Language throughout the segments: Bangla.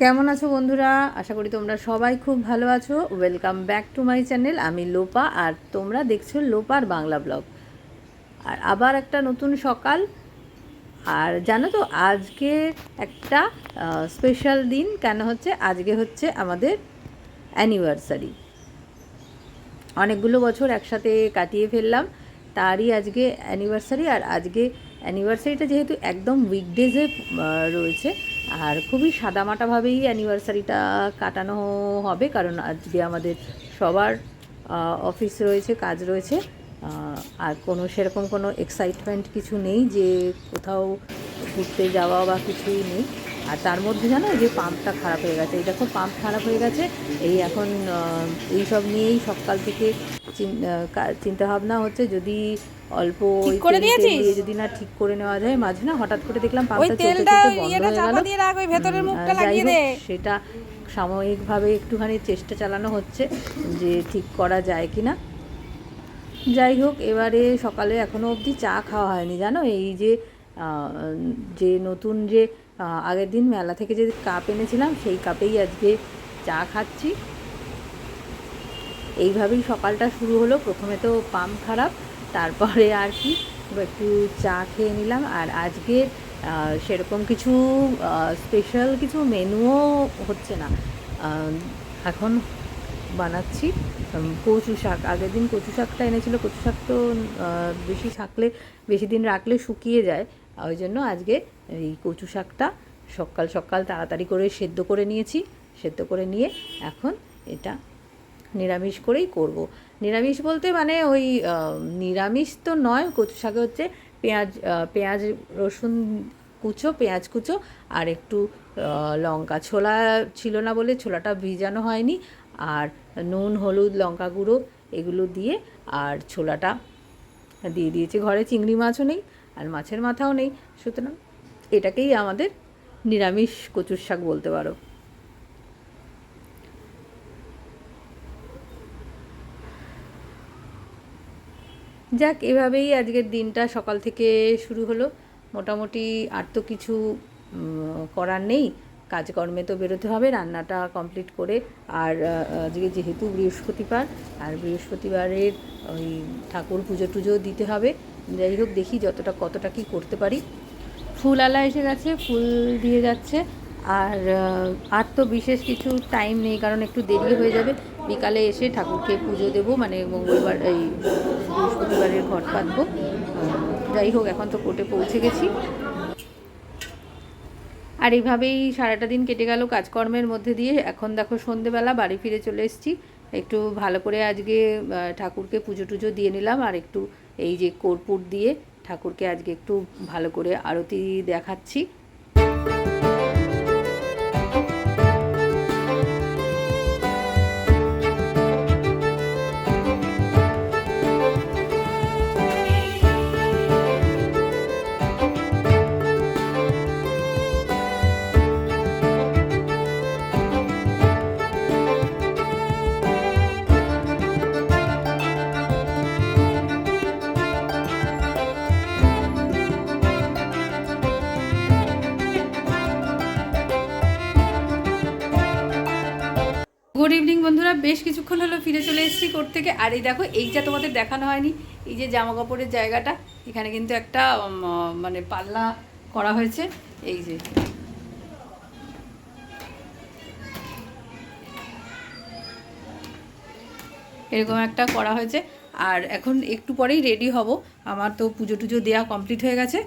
কেমন আছো বন্ধুরা? আশা করি তোমরা সবাই খুব ভালো আছো। Welcome back to my channel. আমি লোপা আর তোমরা দেখছো লোপার বাংলা ব্লগ। আর আবার একটা নতুন সকাল। আর জানো তো আজকে একটা স্পেশাল দিন। কেন হচ্ছে? আজকে হচ্ছে আমাদের অ্যানিভার্সারি। অনেকগুলো বছর একসাথে কাটিয়ে ফেললাম, তারই আজকে অ্যানিভার্সারি। আর আজকে অ্যানিভার্সারিটা যেহেতু একদম উইকডেজে রয়েছে, আর খুবই সাদামাটাভাবেই অ্যানিভার্সারিটা কাটানো হবে, কারণ আজকে আমাদের সবার অফিস রয়েছে, কাজ রয়েছে। আর কোনো সেরকম কোনো এক্সাইটমেন্ট কিছু নেই যে কোথাও ঘুরতে যাওয়া বা কিছুই নেই। আর তার মধ্যে জানো যে পাম্পটা খারাপ হয়ে গেছে, এই দেখো পাম্প খারাপ হয়ে গেছে। এই এখন এই সব নিয়েই সকাল থেকে চিন্তা ভাবনা হচ্ছে, যদি অল্প ঠিক ওই করে তেল টেল দিয়েছিস? দিয়ে যদি না ঠিক করে নেওয়া যায়। মাঝে না হঠাৎ করে দেখলাম ওই পাম্পটা চলতে তেলটা চলতে ওই বন্ধ ইয়েটা হয়ে গেল। চাপা দিয়ে রাখ, ওই ভেতরের মুখটা যাই লাগিয়ে হোক, দে। সেটা সাময়িকভাবে একটুখানি চেষ্টা চালানো হচ্ছে যে ঠিক করা যায় কি না। যাই হোক, এবারে সকালে এখনও অবধি চা খাওয়া হয়নি জানো। এই যে যে নতুন যে আগের দিন মেলা থেকে যে কাপ এনেছিলাম, সেই কাপেই আজকে চা খাচ্ছি। এইভাবেই সকালটা শুরু হলো। প্রথমে তো পাম্প খারাপ, তারপরে আর কি একটু চা খেয়ে নিলাম। আর আজকে সেরকম কিছু স্পেশাল কিছু মেনুও হচ্ছে না। এখন বানাচ্ছি কচু শাক। আগের দিন কচু শাকটা এনেছিল। কচু শাক তো বেশি দিন রাখলে শুকিয়ে যায়। ওই জন্য আজকে এই কচু শাকটা সকাল সকাল তাড়াতাড়ি করে সেদ্ধ করে নিয়েছি। সেদ্ধ করে নিয়ে এখন এটা নিরামিষ করেই করব। নিরামিষ বলতে মানে ওই নিরামিষ তো নয়, কচু শাকে হচ্ছে পেঁয়াজ রসুন কুচো, পেঁয়াজ কুচো, আর একটু লঙ্কা। ছোলা ছিল না বলে ছোলাটা ভিজানো হয়নি। আর নুন, হলুদ, লঙ্কা গুঁড়ো এগুলো দিয়ে আর ছোলাটা দিয়ে দিয়েছি। ঘরে চিংড়ি মাছও নেই আর মাছের মাথাও নেই, সুতরাং এটাকেই আমাদের নিরামিষ কচুর শাক বলতে পারো। যাক, এভাবেই আজকের দিনটা সকাল থেকে শুরু হলো। মোটামুটি আর তো কিছু করার নেই, কাজকর্মে তো বেরোতে হবে, রান্নাটা কমপ্লিট করে। আর আজকে যেহেতু বৃহস্পতিবার, আর বৃহস্পতিবারের ওই ঠাকুর পুজো টুজো দিতে হবে। যাই হোক, দেখি কতটা কি করতে পারি। ফুলওয়ালা এসে গেছে, ফুল দিয়ে যাচ্ছে। আর তো বিশেষ কিছু টাইম নেই, কারণ একটু দেরি হয়ে যাবে। বিকালে এসে ঠাকুরকে পুজো দেবো, মানে মঙ্গলবার এই বৃহস্পতিবারের ঘট পাতবো। যাই হোক, এখন তো কোর্টে পৌঁছে গেছি। আর এইভাবেই সারাটা দিন কেটে গেল কাজকর্মের মধ্যে দিয়ে। এখন দেখো সন্ধেবেলা বাড়ি ফিরে চলে এসেছি। একটু ভালো করে আজকে ঠাকুরকে পুজো টুজো দিয়ে নিলাম। আর একটু এই যে কর্পূর দিয়ে ঠাকুরকে আজকে একটু ভালো করে আরতি দেখাচ্ছি। গুড ইভিনিং বন্ধুরা, বেশ কিছুক্ষণ হলো ফিরে চলে এসেছি কোর্ট থেকে। আর এই দেখো, এইটা তোমাদের দেখানো হয়নি, এই যে জামা কাপড়ের জায়গাটা, এখানে কিন্তু একটা মানে পাল্লা করা হয়েছে। এই যে এরকম একটা করা হয়েছে। আর এখন একটু পরেই রেডি হব। আমার তো পুজো টুজো দেওয়া কমপ্লিট হয়ে গেছে,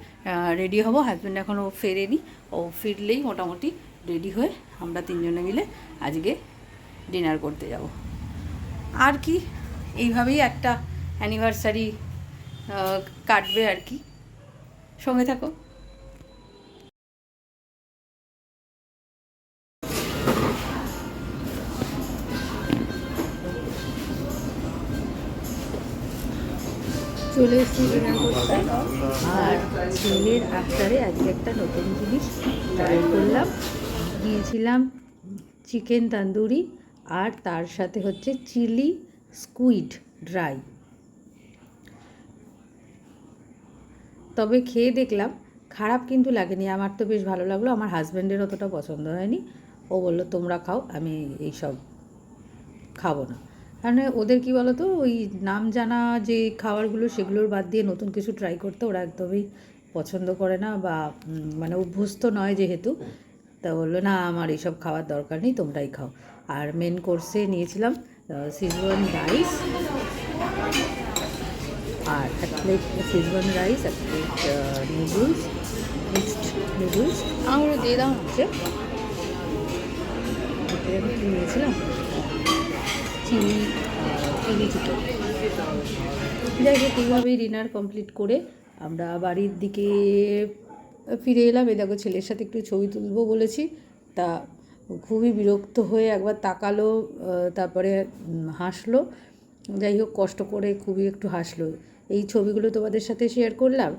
রেডি হব। হাজব্যান্ড এখনও ফেরেনি, ও ফিরলেই মোটামুটি রেডি হয়ে আমরা তিনজনে মিলে আজকে ডিনার করতে যাব। আর কি, এইভাবেই একটা অ্যানিভার্সারি কাটবে আর কি। সঙ্গে থাকো। চলে এসেছি ডিনার করতে। আর ছেলের আফটারে আজকে একটা নতুন জিনিস ট্রাই করলাম। দিয়েছিলাম চিকেন তন্দুরি, আর তার সাথে হচ্ছে চিলি স্কুইড ড্রাই। তবে খেয়ে দেখলাম খারাপ কিন্তু লাগেনি, আমার তো বেশ ভালো লাগলো। আমার হাজব্যান্ডের অতটা পছন্দ হয়নি, ও বললো তোমরা খাও, আমি এইসব খাবো না। কারণ ওদের কী বলো তো, ওই নাম জানা যে খাবারগুলো সেগুলোর বাদ দিয়ে নতুন কিছু ট্রাই করতে ওরা একদমই পছন্দ করে না, বা মানে অভ্যস্ত নয় যেহেতু। তা বললো না আমার এইসব খাওয়ার দরকার নেই, তোমরাই খাও। আর মেন কোর্সে নিয়েছিলাম সিজওয়ান রাইস, আর এক প্লেট সিজওয়ান রাইস, এক প্লেট নুডলস, মিক্সড নুডলস। আমারও দিয়ে দাও হচ্ছে নিয়েছিলাম চিলি চিকেন। যাই হোক, এইভাবেই ডিনার কমপ্লিট করে আমরা বাড়ির দিকে ফিরে এলাম। এই দেখো ছেলের সাথে একটু ছবি তুলবো বলেছি, তা খুবই বিরক্ত হয়ে একবার তাকালো, তারপরে হাসলো। যাই হোক, কষ্ট করে খুবই একটু হাসলো। এই ছবিগুলো তোমাদের সাথে শেয়ার করলাম।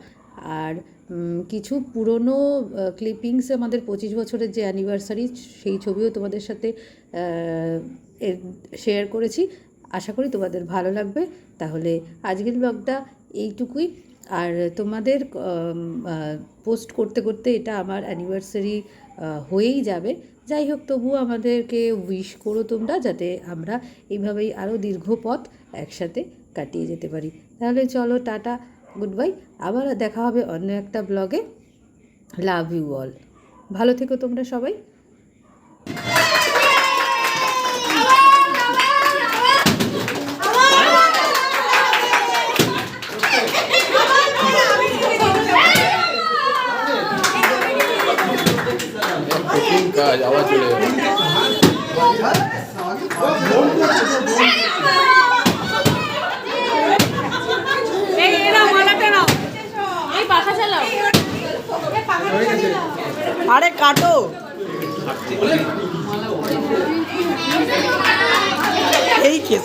আর কিছু পুরনো ক্লিপিংস, আমাদের 25 বছরের যে অ্যানিভার্সারি, সেই ছবিও তোমাদের সাথে শেয়ার করেছি। আশা করি তোমাদের ভালো লাগবে। তাহলে আজকের ব্লগটা এইটুকুই। আর তোমাদের পোস্ট করতে করতে এটা আমার অ্যানিভার্সারি হয়েই যাবে। যাই হোক, তবুও আমাদেরকে উইশ করো তোমরা, যাতে আমরা এইভাবেই আরও দীর্ঘ পথ একসাথে কাটিয়ে যেতে পারি। তাহলে চলো, টাটা, গুড বাই। আবার দেখা হবে অন্য একটা ব্লগে। Love you all. ভালো থেকো তোমরা সবাই। কাজ আবার চলে যাবে। আরে কাটো এই কেস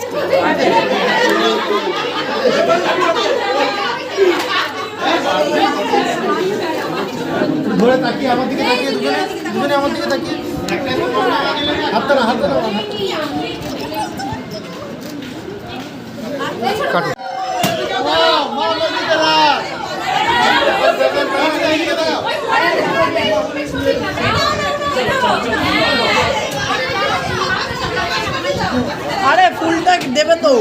ধরে তাকিয়ে আমার দিকে তাকিয়ে দুজনে আমার দিকে তাকিয়ে হাতটা না কাটো। আরে ফুলটা দেবে তো।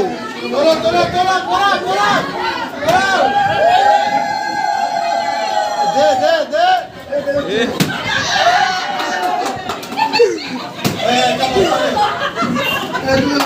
দে